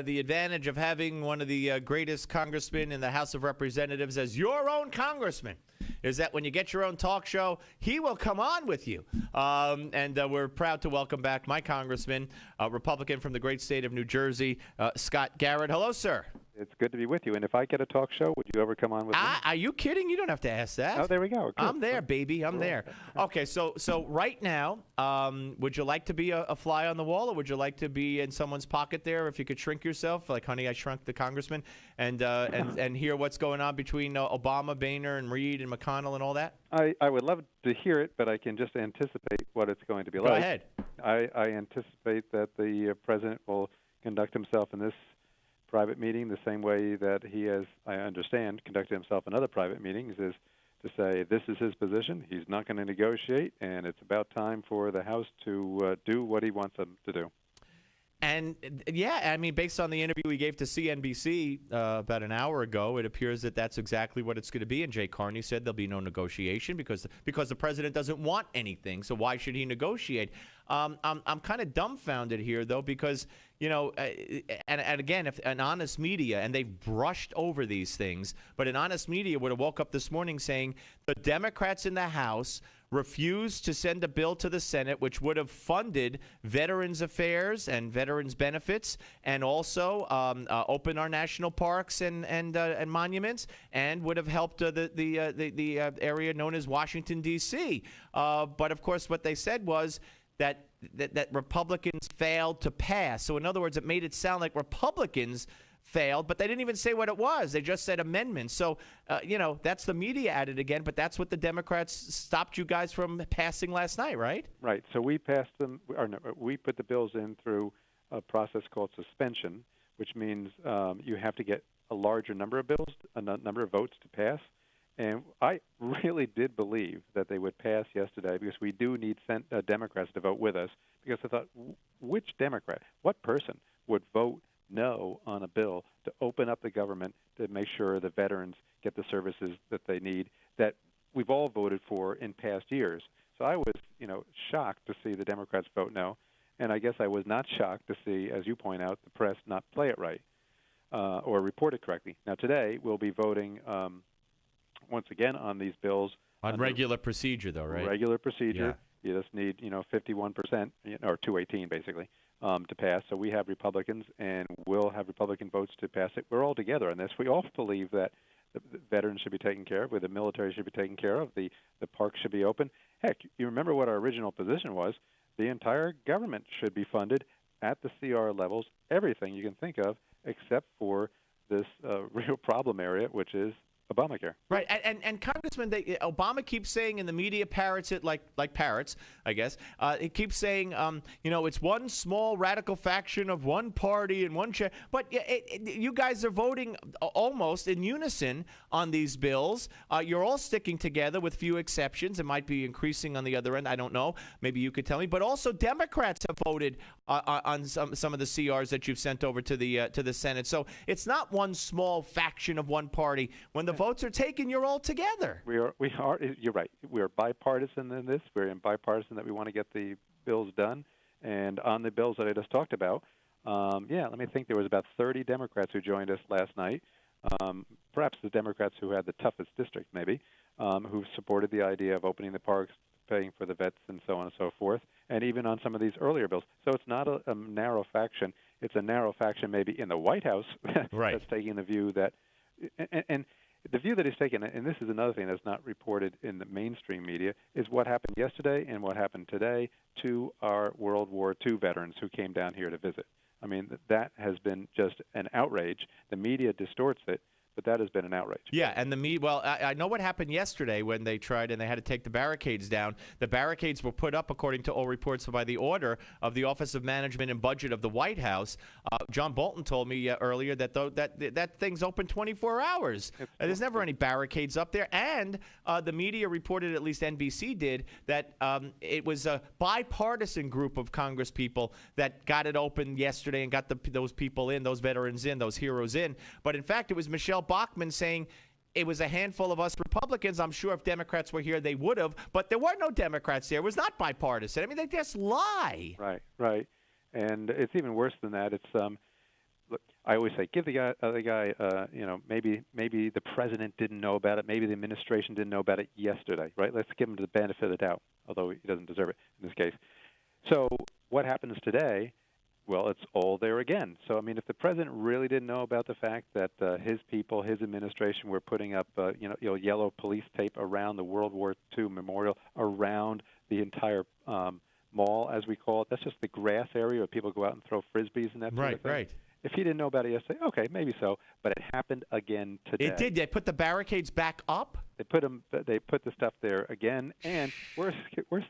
the advantage of having one of the greatest congressmen in the House of Representatives as your own congressman is that when you get your own talk show, he will come on with you. And we're proud to welcome back my congressman, Republican from the great state of New Jersey, Scott Garrett. Hello, sir. It's good to be with you. And if I get a talk show, would you ever come on with me? Are you kidding? You don't have to ask that. Oh, there we go. Good. I'm there, baby. I'm there. Okay, so right now, would you like to be a fly on the wall, or would you like to be in someone's pocket there? If you could shrink yourself, like Honey, I Shrunk the Congressman, and hear what's going on between Obama, Boehner, and Reid, and McConnell, and all that? I would love to hear it, but I can just anticipate what it's going to be like. Go ahead. I anticipate that the president will conduct himself in this private meeting the same way that he has, I understand, conducted himself in other private meetings, is to say this is his position. He's not going to negotiate, and it's about time for the House to do what he wants them to do. And, yeah, I mean, based on the interview we gave to CNBC about an hour ago, it appears that that's exactly what it's going to be. And Jay Carney said there'll be no negotiation because the president doesn't want anything. So why should he negotiate? I'm kind of dumbfounded here, though, because, you know, and again, if an honest media, and they've brushed over these things, but an honest media would have woke up this morning saying the Democrats in the House refused to send a bill to the Senate which would have funded Veterans Affairs and Veterans Benefits, and also open our national parks and monuments, and would have helped the area known as Washington, D.C. But, of course, what they said was that Republicans failed to pass. So, in other words, it made it sound like Republicans failed, but they didn't even say what it was. They just said amendments. So, you know, that's the media at it again, but that's what the Democrats stopped you guys from passing last night, right? Right. So we passed them, or no, we put the bills in through a process called suspension, which means you have to get a larger number of bills, a number of votes to pass. And I really did believe that they would pass yesterday because we do need Democrats to vote with us, because I thought, which Democrat, what person would vote no on a bill to open up the government to make sure the veterans get the services that they need that we've all voted for in past years? So I was, you know, shocked to see the Democrats vote no, and I guess I was not shocked to see, as you point out, the press not play it right or report it correctly. Now today we'll be voting once again on these bills on regular procedure, though, right? Regular procedure. Yeah. You just need, 51%, or 218 basically, to pass. So we have Republicans, and we'll have Republican votes to pass it. We're all together on this. We all believe that the veterans should be taken care of, the military should be taken care of, the parks should be open. Heck, you remember what our original position was. The entire government should be funded at the CR levels, everything you can think of, except for this real problem area, which is Obamacare. Right, and Congressman, Obama keeps saying, and the media parrots it like parrots, I guess. It keeps saying, it's one small radical faction of one party and one chair. But you guys are voting almost in unison on these bills. You're all sticking together with few exceptions. It might be increasing on the other end. I don't know. Maybe you could tell me. But also Democrats have voted on some of the CRs that you've sent over to the Senate. So it's not one small faction of one party. When the votes are taken, you're all together. We are. You're right. We are bipartisan in this. We're bipartisan that we want to get the bills done. And on the bills that I just talked about, let me think. There was about 30 Democrats who joined us last night. Perhaps the Democrats who had the toughest district, maybe, who supported the idea of opening the parks, paying for the vets, and so on and so forth. And even on some of these earlier bills. So it's not a narrow faction. It's a narrow faction maybe in the White House right. that's taking the view that, and the view that is taken, and this is another thing that's not reported in the mainstream media, is what happened yesterday and what happened today to our World War II veterans who came down here to visit. I mean, that has been just an outrage. The media distorts it, but that has been an outrage. Yeah, and I know what happened yesterday when they tried and they had to take the barricades down. The barricades were put up, according to all reports, by the order of the Office of Management and Budget of the White House. John Bolton told me earlier that that thing's open 24 hours. There's never any barricades up there. And the media reported, at least NBC did, that it was a bipartisan group of Congress people that got it open yesterday and got those people in, those veterans in, those heroes in. But in fact, it was Michelle Bachmann saying it was a handful of us Republicans. I'm sure if Democrats were here, they would have. But there were no Democrats there. It was not bipartisan. I mean, they just lie. Right. And it's even worse than that. It's look, I always say, give the guy, maybe the president didn't know about it, maybe the administration didn't know about it yesterday, right? Let's give him the benefit of the doubt, although he doesn't deserve it in this case. So what happens today? Well, it's all there again. So, I mean, if the president really didn't know about the fact that his people, his administration were putting up, yellow police tape around the World War II memorial, around the entire mall, as we call it, that's just the grass area where people go out and throw Frisbees and that sort of thing. Right. If he didn't know about it yesterday, okay, maybe so. But it happened again today. It did. They put the barricades back up? They put the stuff there again. And worse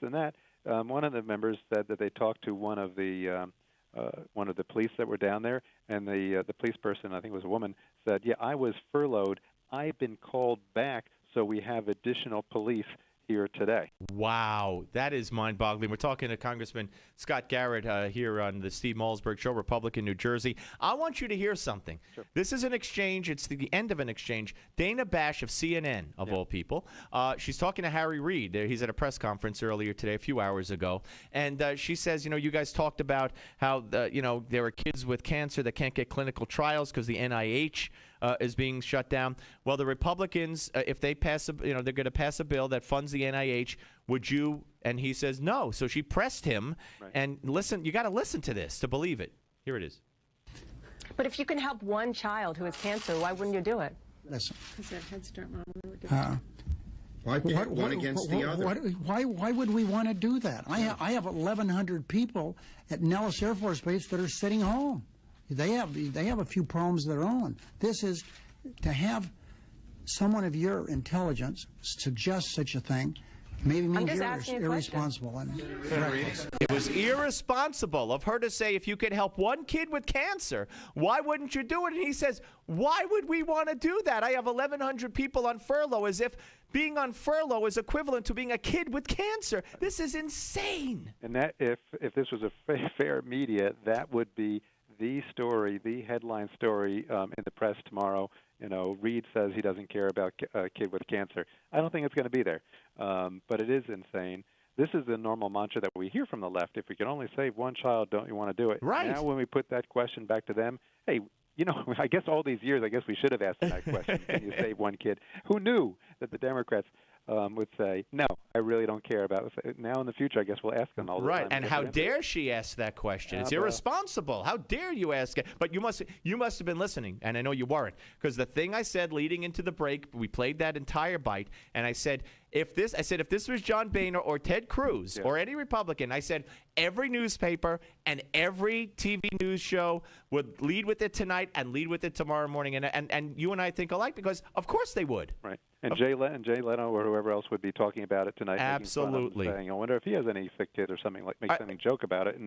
than that, one of the members said that they talked to one of the police that were down there, and the police person, I think it was a woman, said, "Yeah, I was furloughed. I've been called back, so we have additional police here today." Wow, that is mind-boggling. We're talking to Congressman Scott Garrett here on the Steve Malzberg Show, Republican, New Jersey. I want you to hear something. Sure. This is an exchange. It's the end of an exchange. Dana Bash of CNN, of all people, she's talking to Harry Reid. He's at a press conference earlier today, a few hours ago, and she says, you guys talked about how, there are kids with cancer that can't get clinical trials because the NIH is being shut down. Well, the Republicans, if they pass, they're going to pass a bill that funds the NIH. Would you? And he says no. So she pressed him, and listen. You got to listen to this to believe it. Here it is. But if you can help one child who has cancer, why wouldn't you do it? Listen. Because that Head Start model. Why pit one against the other? Why would we want to do that? I have 1,100 people at Nellis Air Force Base that are sitting home. They have a few problems of their own. This is to have someone of your intelligence suggest such a thing. Maybe means you're irresponsible and reckless. It was irresponsible of her to say, if you could help one kid with cancer, why wouldn't you do it? And he says, why would we want to do that? I have 1,100 people on furlough, as if being on furlough is equivalent to being a kid with cancer. This is insane. And that if this was a fair media, that would be the story, the headline story in the press tomorrow. Reid says he doesn't care about a kid with cancer. I don't think it's going to be there, but it is insane. This is the normal mantra that we hear from the left. If we can only save one child, don't you want to do it? Right. Now when we put that question back to them, hey, I guess all these years, we should have asked them that question. Can you save one kid? Who knew that the Democrats would say, no, I really don't care about it. Now in the future, I guess we'll ask them all the time. Right, and how dare she ask that question? It's irresponsible. How dare you ask it? But you must have been listening, and I know you weren't, because the thing I said leading into the break, we played that entire bite, and I said, if this was John Boehner or Ted Cruz or any Republican, I said every newspaper and every TV news show would lead with it tonight and lead with it tomorrow morning. And you and I think alike, because of course they would. Right. And Jay Leno or whoever else would be talking about it tonight. Absolutely. Saying, I wonder if he has any sick kid or something, like make something joke about it.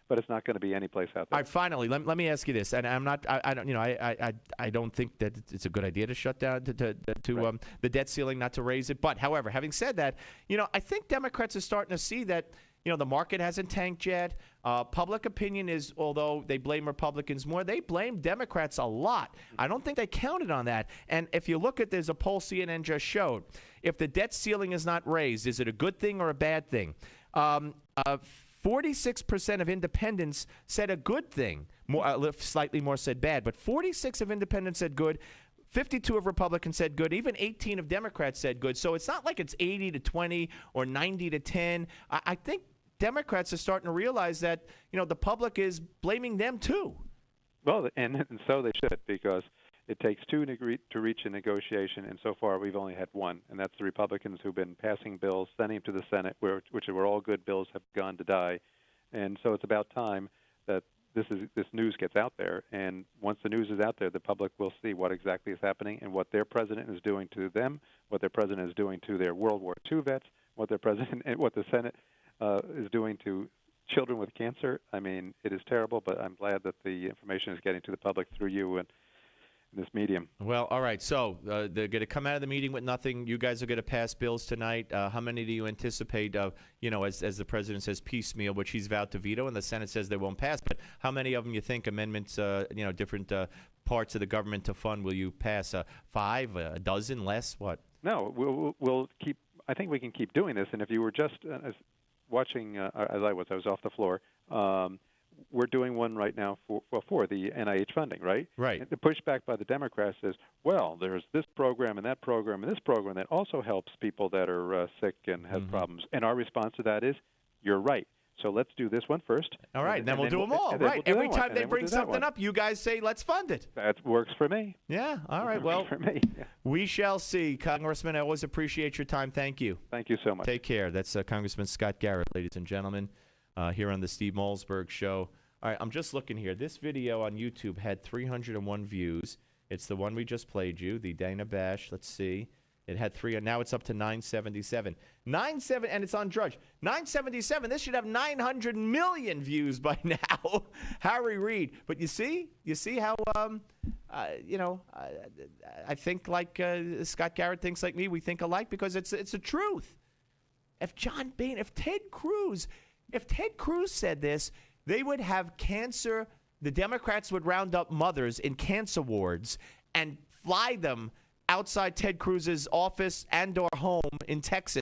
But it's not going to be any place out there. All right. Finally, let me ask you this, and I don't think that it's a good idea to shut down the debt ceiling, not to raise it. But however, having said that, I think Democrats are starting to see that. The market hasn't tanked yet. Public opinion is, although they blame Republicans more, they blame Democrats a lot. I don't think they counted on that. And if you look at, there's a poll CNN just showed, if the debt ceiling is not raised, is it a good thing or a bad thing? 46% of independents said a good thing. Slightly more said bad, but 46 of independents said good. 52 of Republicans said good. Even 18 of Democrats said good. So it's not like it's 80-20 or 90-10. I think Democrats are starting to realize that, the public is blaming them too. Well, and so they should, because it takes two to reach a negotiation, and so far we've only had one, and that's the Republicans who've been passing bills, sending them to the Senate, which were all good bills, have gone to die. And so it's about time that this news gets out there, and once the news is out there, the public will see what exactly is happening and what their president is doing to them, what their president is doing to their World War II vets, what the Senate is doing to children with cancer. I mean, it is terrible, but I'm glad that the information is getting to the public through you and this medium. Well, all right. So they're going to come out of the meeting with nothing. You guys are going to pass bills tonight. How many do you anticipate, as the president says, piecemeal, which he's vowed to veto, and the Senate says they won't pass? But how many of them you think amendments, different parts of the government to fund, will you pass? 5, a dozen, less? What? No, we'll keep. I think we can keep doing this. And if you were just watching, as I was off the floor. we're doing one right now for the NIH funding, right? Right. And the pushback by the Democrats is, well, there's this program and that program and this program that also helps people that are sick and have problems. And our response to that is, you're right. So let's do this one first. All right, and then we'll do them all. Right. Every time they bring something up, you guys say, let's fund it. That works for me. Yeah. All right. Well, for me. Yeah. We shall see. Congressman, I always appreciate your time. Thank you. Thank you so much. Take care. That's Congressman Scott Garrett, ladies and gentlemen, here on the Steve Malzberg Show. All right, I'm just looking here. This video on YouTube had 301 views. It's the one we just played you, the Dana Bash. Let's see. It had 3, now it's up to 977. And it's on Drudge. 977. This should have 900 million views by now. Harry Reid. But you see how I think like Scott Garrett thinks like me. We think alike because it's the truth. If John Boehner, if Ted Cruz said this, they would have cancer. The Democrats would round up mothers in cancer wards and fly them outside Ted Cruz's office and or home in Texas